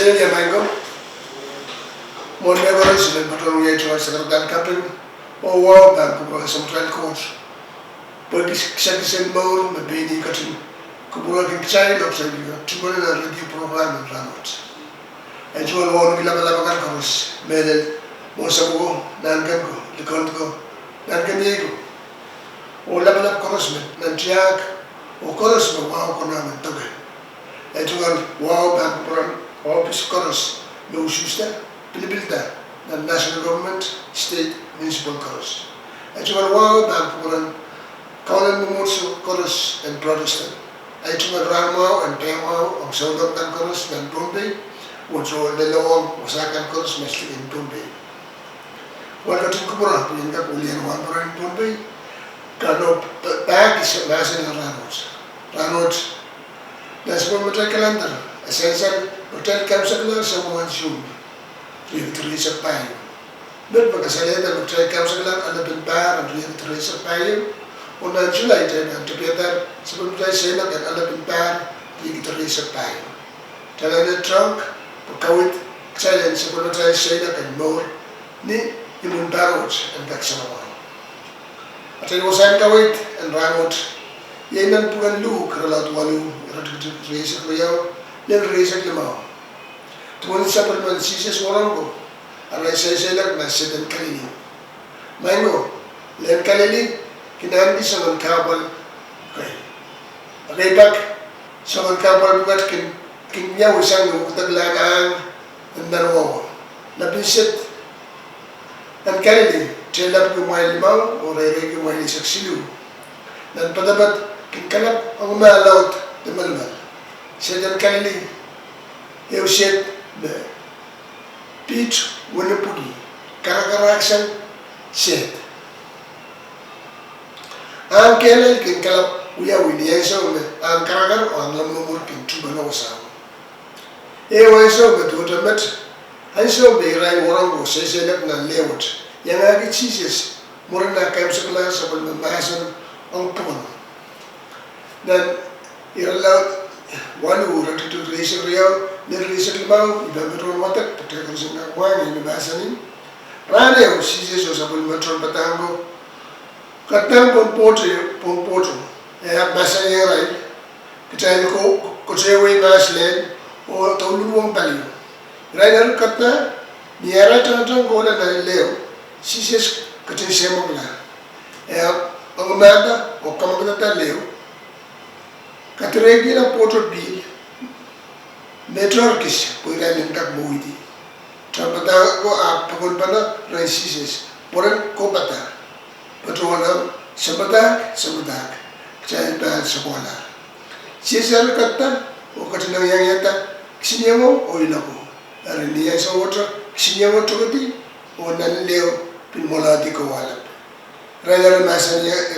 Senior Mango, Monday resident between the Secretary Captain, or War Bank of some trail coach. But this citizen mode may be the cutting, Kubura child of Savior, 200 review program and Ranot. And you will want to be Labalabacos, Medel, Mosabo, Nangango, the Congo, Nanganigo, or Labalab Corosman, Nantiak, or Corosman, Wow Conam and Toga. And you will Wow Bank Program. Office chorus, no shuster, Pilibilta, the national government, state, municipal chorus. And you are wow bank for Colin Mumursu chorus and Protestant. I took a Ramo and Paymo of Southern chorus and Bombay, which all the law was a chorus mostly in Bombay. What got in Kubura, Pinga, William Wamper in Bombay? Kano bag is a national Ranot. Ranot, that's one with a calendar. Essential hotel council someone soon. You have to reach a pile. Not because I let the hotel council and the bar and you have to reach a pile. On a July and together, someone play sailor and other bar, you get to reach a pile. Tell the trunk, Pukawit, challenge, someone try sailor and more, ni, human barrows and Baxama. I tell you, was Ankawit and Ramot. Yenan Pugan Luke, Ralat Walu, raise a real. Then raise the mouth. To one supplement ceases Warango, and I say like my second Kalini. Mango, Len Kalili, Kinandi, someone carbon. Rayback, someone carbon, but King Yawasang with the Lagan and then over. Nabisit and Kalili, tell up to my limau or a regular my succeed. Then Padabat can come up on my allowed the Melman. Said Kalili, you said the Peach Winnipudi, Karakaraxan said. I'm Kelly can come we are with the answer I'm Karagar or Namur in Tubanosa. Ewa so but what I met, I saw be right Warango says that na lewat. Yanagi cheeses, Morana Kamsaklas upon the Mason on Pon. Then you're allowed. One who wanted to raise a real, then raise a limau, you have better water, potatoes in the wine in the basin. Rane, seizes or some metro patango. Catam Pompoto, a basin right, Kitanico, Cochewe Masland, or Tolu Value. Rider Katna, Niera Tantan Golden and Leo, seizes Catin Amanda or Commodata Leo. Regular portrait bill, Metrorkish, Puran and Kakmoidi. Trampata go up, Pagulbana, Rancises, Poran Kopata, Patrona, Sabadak, Child Bad Sabola. Cesar Kata, or Katina Yangata, Xinemo or Ilabo, Arenias water, Xinemo Togati, or Nanleo, Pimola di Koala. Rather Massania,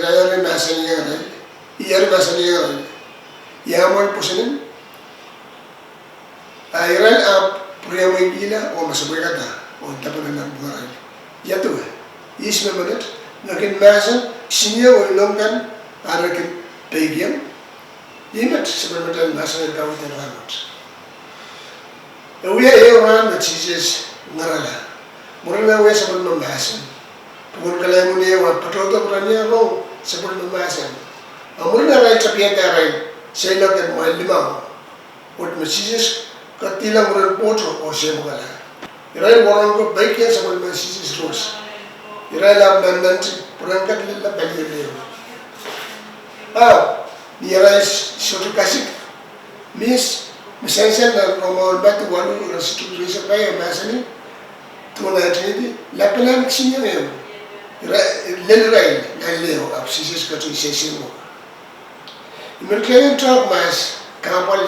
Yer Massania. Yaman Pusanin. I ran up Priamagina or Masabagata or Tapanan Burai. Yatu, East Memonet, Nakin Massa, Senior or Longan, Arakan Pagium. Yimat Sabatan National Government Ranot. We are here around the cheeses Narala. Morana West of Masson. Pugalamunia or Patoto Prania Row, Sabatan Masson. Amurna writes up yet right. Say look at my limau. What messages Katila Muran Potro or Shemala. Irai Warango Bakers about messages rose. Irai Lab Mandant, Purankat Lilla Belly. Ah, Niara soto kasik mis misensen na romo batu walu rasitu risa pay masani tuna tidi lapelan ksinya eu lelrai na leo apsisis katu sesimo American talk mas kampal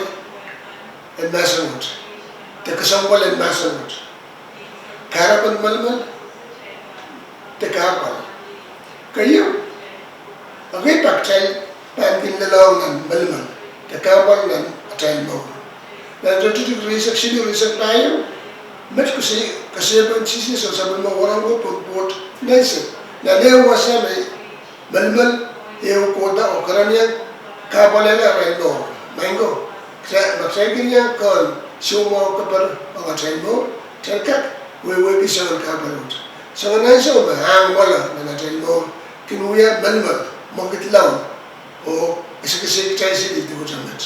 and masanut te kasambal and masanut karapan malmal te kampal kayu agai pakchal pankin lalaw nan malmal te kampal nan atay mo na jotu research sili research tayo met kasi ban sisi so sabon mo orang ko port nese na leo wasame malmal eu koda okaranya kapalela rendo mango maksaikinya kon sumo kapar pangataymo terkak wewe bisan kaparut sangan so hang wala na taymo kinuya malmal mongitlaw o isik taisi di tujamat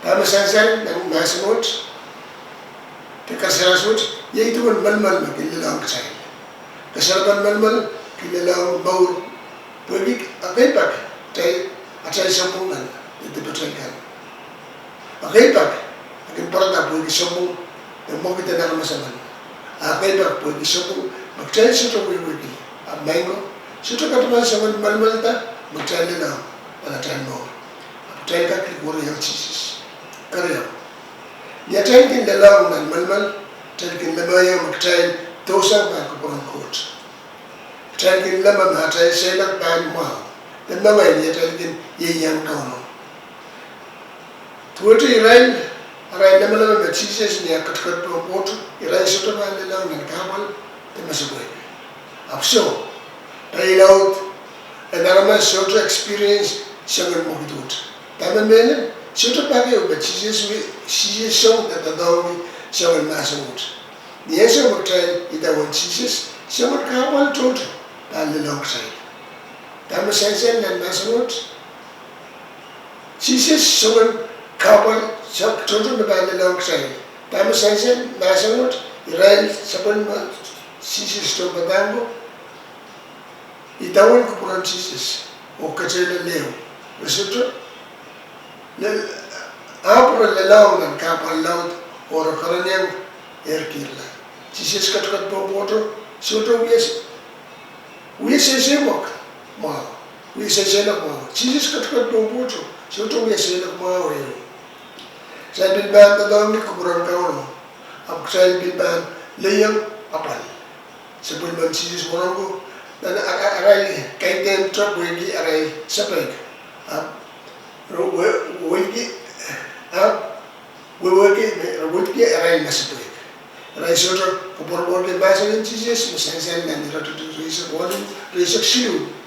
tama sansan nang masamot te kasarasut ye itu malmal makilaw ksay kasarban malmal kilaw baur pwede akepak tay atay sambungan itu betulkan akepak akin parada pwede sambung yang mau kita nak masaman akepak pwede sambung magchay suto wiwiki mango suto kataman saman malmal ta magchay na tayo mo magchay ka kikuri yang chisis karya niya tayo kin lalaw nan malmal tayo kin lamaya magchay tosang man kupurang kot tayo kin lamang hatay selak pan mo dan mama ini ada lagi yang kau. Tuh itu Iran nama Mercedes ni akat port Iran sudah mana lang dengan kabel termasuk boleh. Abso, pay out, nama suatu experience sangat mudah. Tapi mana suatu pakai Mercedes Mercedes song tak tahu sangat masuk. Dia sangat betul itu Mercedes sangat kabel tuh dan long side. Tama sensen dan masamut sisis suman kapal sak contoh berbalik long say tama sensen masamut Israel saban sisis to badango itawon kupuran sisis o kacela leo resulta lel apro lelaw nan kapal laut o karanyang erkirla sisis katkat boboto soto wies semok mau, wisa selak mau. Jesus kat domboto, soto wisa selak mau yo. Saya bilban tadong ni kuburan kau no. Ab saya bilban leyang apal. Sebelum Jesus morango dan arai kaiten trap wegi arai sapek. Ab wegi wegi arai nasapek. Arai soto kuburan wegi bahasa Jesus misalnya nanti ratu risa walu risa silu.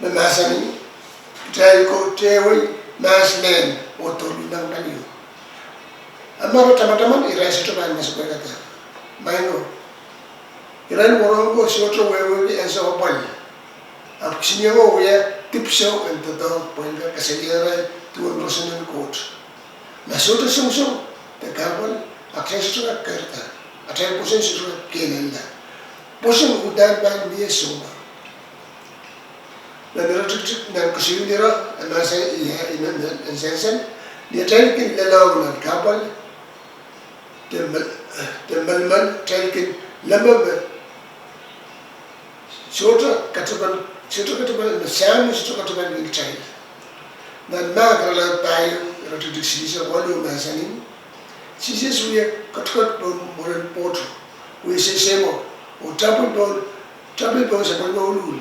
Masani try ko tewi maslen oto binang taniyo amaro tamataman irai soto ban masuk kata mango irai morongo soto wewe enso opal ab sinyo ya tipso ento do poinga kaseliara tuon rosanen coach na soto sumsum te carbon akses to karta atay posen soto kenenda posen udan ban dia suma dan ratu dan kusiu dira masa iya iman sensen dia taikin lelaw nan kapal temal taikin lamab soto kataban sam soto kataban ni chai dan magrala payo ratu disisa walu masani sisi suya katkat moral pot we sesemo o tabul bon sa banolul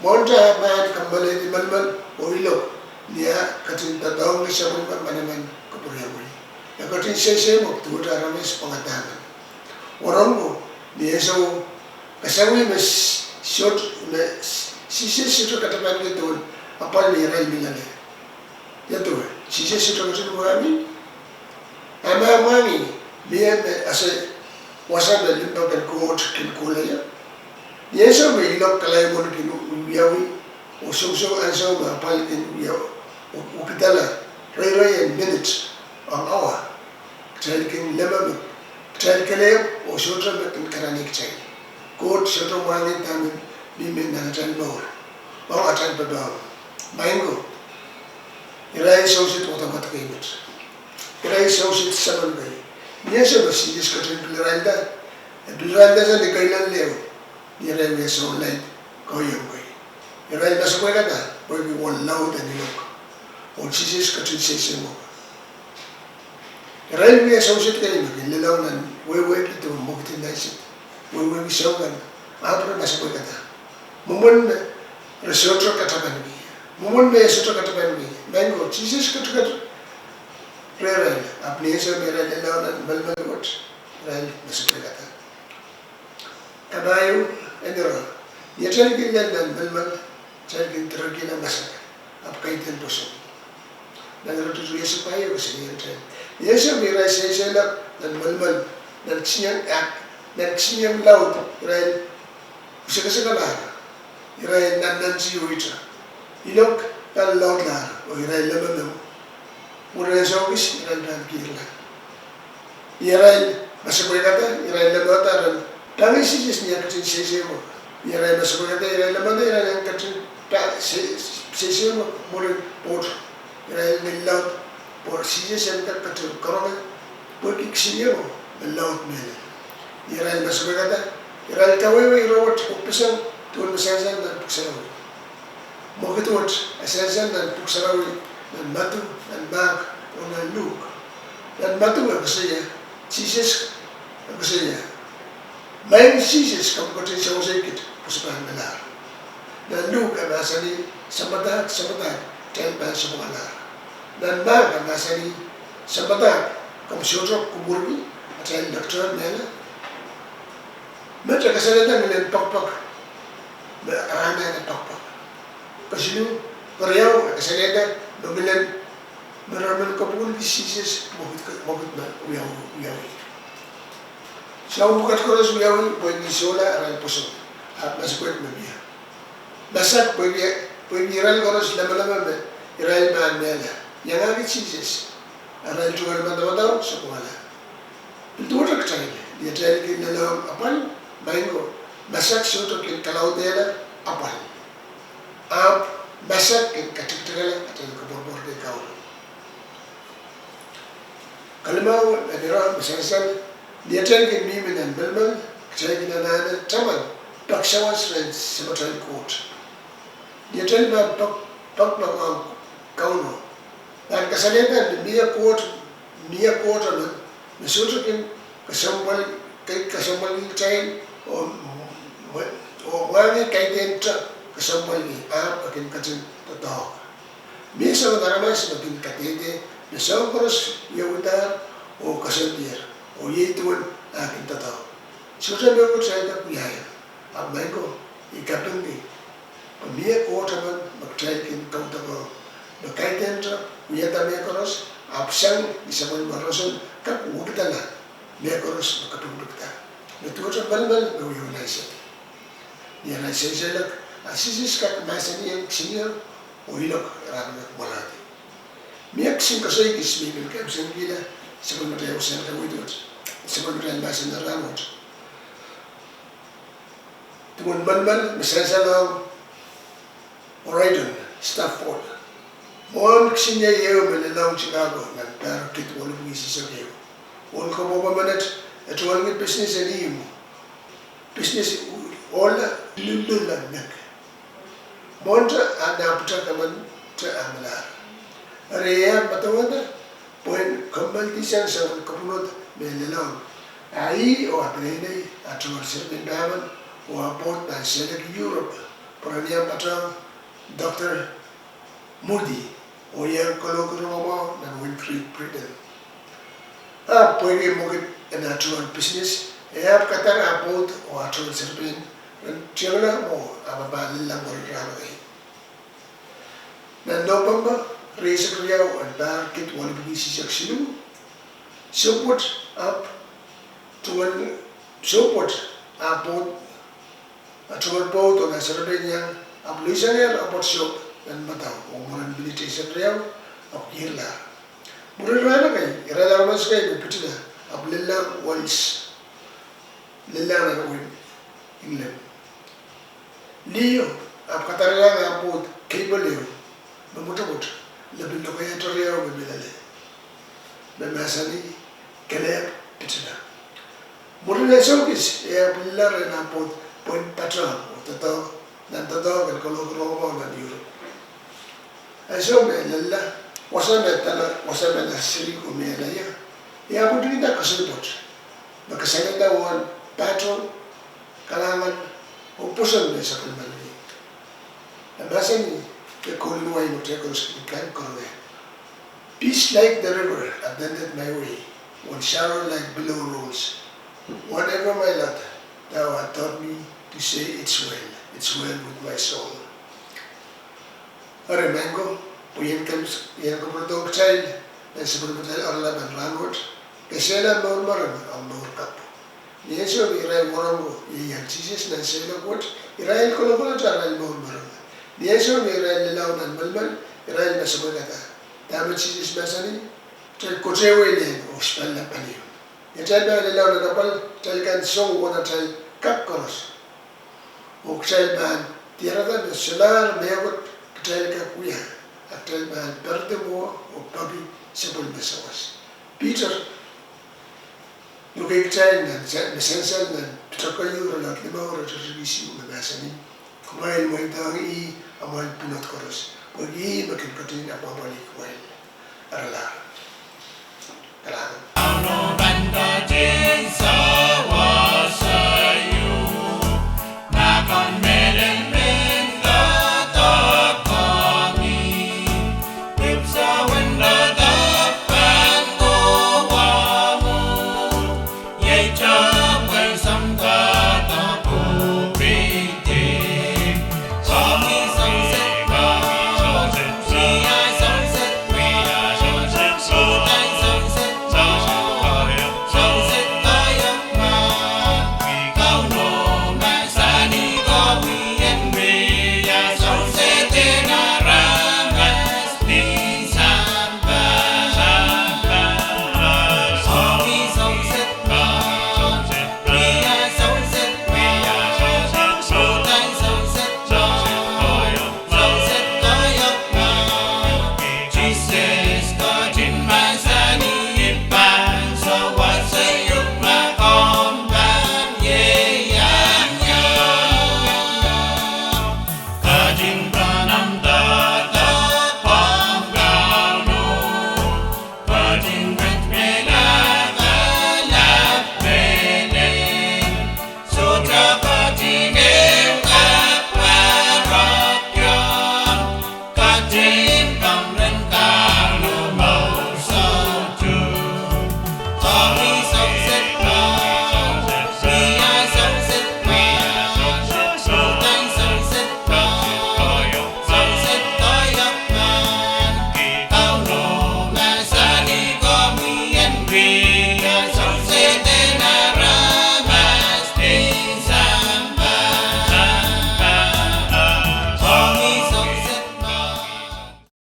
monta man kambale di malmal o ilo niya katin tatawang siya mo manaman kapuriyamoy ya katin sese mo tuwa rames pangataman warango niya so kasawi mas short sise sito kataman gitu apal ni rai milale ya tuwa sise sito katin wami ama mami niya asa wasa da limpa kan kuot kin kulaya Yeso me ilok kalay mo kinu uyawi o so anso ma palin uyaw o kitala ray in minutes an hour kin lema kale o shotra me kin karanik chay court shotra wani tamin bi men na tan no Bang atan pa bang. Maingo. Irai sausit otomat kaimut. Irai sausit saman kai. Niya basi is katin piliranda. Piliranda sa di kailan leo. Irai we so light koyong kai. Irai basa ko kata. Boy we won loud and look. O Jesus katin sese mo. Irai we sausit kai magililaw nan we kito mukti naisit. We bisawan. Apra basa ko kata. Mumun resotro kata banbi. Mumun me resotro kata banbi. Mango Jesus kata Rera, अपने से मेरा लेना ना बल vote राइल मसुके कथा कबायु एंडरो ये चल के लेना बल चल के तरक्की ना मसक अब कई दिन पोषण नगर तो ये सब पाए उसे ये सब मेरा से लग बल नचियम लाउड राइल उसे कैसे कला राइल नंची हुईचा ये लोग कल लाउड ला और राइल lemon Murah saukis iran dan kira. Iran masuk berkata iran lemah taran. Tangi sih jesnya kecil sesemu. Iran masuk berkata iran lemah iran yang kecil sesemu murah pot. Iran mellaut pot sih jesnya kecil korang pot iksinya mo mellaut mele. Iran masuk berkata iran kawai rawat opisan tuan mesajan dan puksarawi. Mungkin tuan mesajan dan puksarawi. Dan batu dan bag dan luk dan batu apa saja Jesus apa saja main Jesus kamu kau tidak sedikit pusukan benar dan luk apa asali sahabat tempat semua benar dan bag apa asali sahabat kamu syurga kuburni atau dokter mana macam kesalahan dengan pak berana pak kesilu Korea kesalahan Nobilan beramal kabul diseases mohit na uyawi. Siya bukat koros uyawi pwede sola aral puso at masikuit mabiya. Basak pwede iral koros lama me iral maanmela. Yang agit diseases aral tuwal mataw sa kumala. Pintuwa tayo dia tayo kinalaw apal maingo basak soto kin kalaw dela apal. Basak yang katik-tikala atau kebor-bor di kau. Kalau mau ada misalnya dia cakap mimi dan belman, cakap nana taman, paksawan selain sebagai court. Dia cakap pak kau no. Dan kesalahan dia court aman, misalnya kesambal cain, wangi kaiten kesambal ni akin kacin tahu. Misal darama sebagai katede, misal terus yaudah kesendir, itu akin tahu. Sudah berbuat saya tak biaya. Apa itu? Ikatan ni. Pemia kotaman berkaitan kau tahu. Berkaitan tu, dia tak terus absen bisa berlangsung kap ukita lah. Dia terus berkaitan ukita. Itu tu bal-bal berwilayah. Dia nasi jelak. Asis kat masani yang senior, oilok ramai boladi. Miak sing kasih kismi milkem sengkila, sebelum mereka usaha terwujud, sebelum mereka masih neramut. Tuan man misalnya Oregon, Stafford. Mohon kisahnya ia melelang Chicago, dan perkit walau mengisi sekian. Walau kau bawa manat, itu orang bisnis ini mu, bisnis olah lululan nak. Monta ada putar kaman teramalar. Area batawana poin kembal tisan sama kepunut melelang. Ai o apelene atur serbendaman o aport dan sedek Europe. Peranian patang Dr. Moody o yang kolokromo dan Winfrey Priden. Poin mungkin natural business. Kata apot o atur serben. Tiada mo apa lilang orang dan dopamba raise kriya dan kit wali bisi seksilu support up tuan support apot tuan pot dan serbenya aplusannya apot shop dan matau umuran biliti sekriya apkirla bukan mana kai irada orang sekai betul lah aplilang lilang orang England Leo Ap katarila nga po cable yun. Mamutamut. Labi lo kaya toriyo mabilale. Mamasani kelep pituna. Murina sokis ya pilare na po point patron otato nantato kan kolokro na Europe. Aso me lalla wasame na siri ko me la ya. Ya po dinda kasulbot. Makasaganda wan patron kalangan upusan me sa kalmali. Mamasani the Kolnuai Motekos can convey. Peace like the river attended my way, one shower like billow rolls. Whatever my lot, thou hast taught me to say it's well with my soul. A remango, puyen ko produk child, na sa pagbatal orla ban rangot, kasela murmuran ang murkap. Niya siya iray morango, iyang chisis na sila kot, iray ko aral murmuran. Niya siya iray lilaw ng malmal, iray masabagata. Dapat chisis masani, tel kotewe niya, o spal na paniyo. Niya ba lilaw na kapal, tel kan song wana tel kapkoros. O tel ban, tiyarata na solar mayabot, tel kakuya, at tel ban perde mo o pabi sabol masawas. Peter, nukay tel na, mesensal na, pitakayo rat lima oras revisi masani. Kumain mo itang amal punot koros. Pag makin katin apabalik kumain. Aralar. Kailangan.